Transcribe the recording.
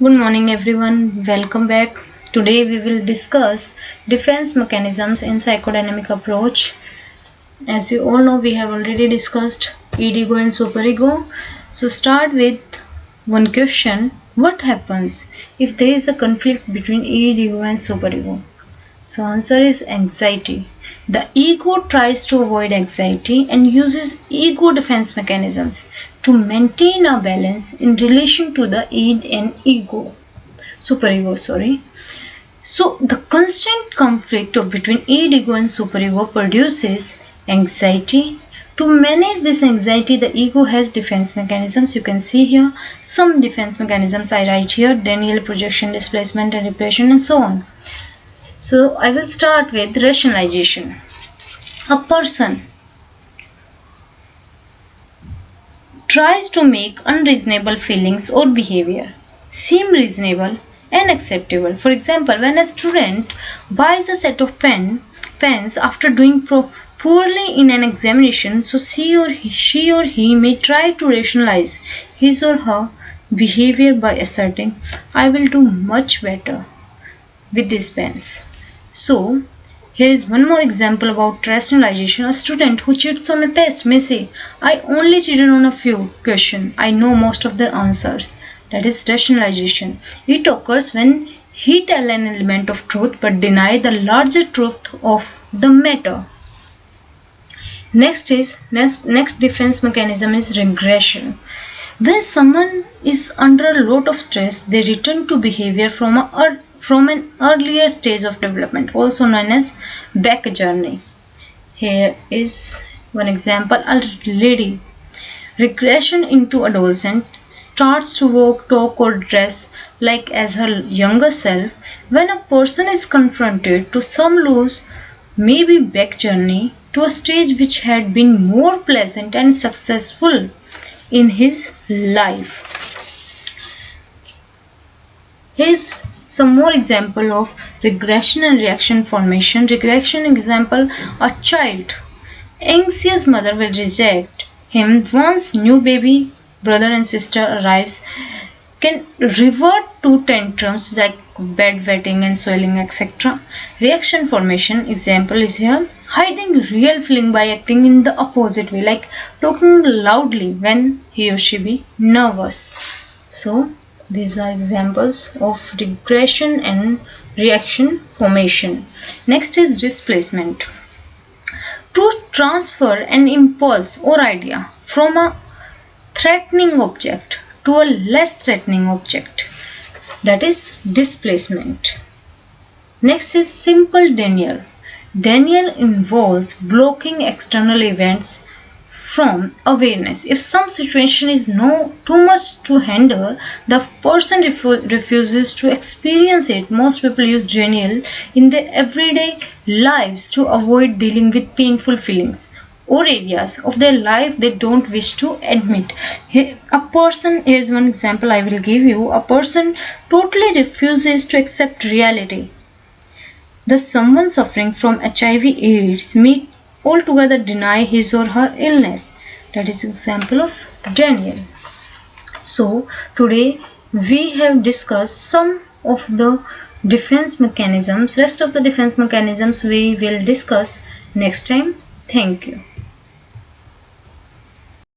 Good morning everyone, welcome back. Today we will discuss defense mechanisms in psychodynamic approach. As you all know, we have already discussed id ego and superego. So start with one question: what happens if there is a conflict between id ego and superego? So answer is anxiety. The ego tries to avoid anxiety and uses ego defense mechanisms to maintain a balance in relation to the id and superego. So the constant conflict between id, ego and superego produces anxiety. To manage this anxiety, the ego has defense mechanisms. You can see here some defense mechanisms I write here: denial, projection, displacement, and repression, and so on. So I will start with rationalization. A person tries to make unreasonable feelings or behavior seem reasonable and acceptable. For example, when a student buys a set of pens after doing poorly in an examination, so she or he may try to rationalize his or her behavior by asserting, "I will do much better with these pens." So here is one more example about rationalization. A student who cheats on a test may say, "I only cheated on a few questions. I know most of the answers." That is rationalization. It occurs when he tells an element of truth but denies the larger truth of the matter. Next defense mechanism is regression. When someone is under a lot of stress, they return to behavior from an earlier stage of development, also known as back journey. Here is one example: a lady regression into adolescent starts to walk, talk, or dress like as her younger self. When a person is confronted to some loss, maybe back journey to a stage which had been more pleasant and successful in his life. Here's some more example of regression and reaction formation. Regression example: a child anxious mother will reject him once new baby brother and sister arrives, can revert to tantrums like bedwetting and soiling, etc. Reaction formation example is here: hiding real feeling by acting in the opposite way, like talking loudly when he or she be nervous. So these are examples of regression and reaction formation. Next is displacement. To transfer an impulse or idea from a threatening object to a less threatening object, that is displacement. Next is simple denial. Denial involves blocking external events from awareness. If some situation is too much to handle, the person refuses to experience it. Most people use denial in their everyday lives to avoid dealing with painful feelings or areas of their life they don't wish to admit. Here's one example I will give you. A person totally refuses to accept reality. Thus, someone suffering from HIV/AIDS may altogether deny his or her illness. That is example of denial. So today we have discussed some of the defense mechanisms. Rest of the defense mechanisms we will discuss next time. Thank you.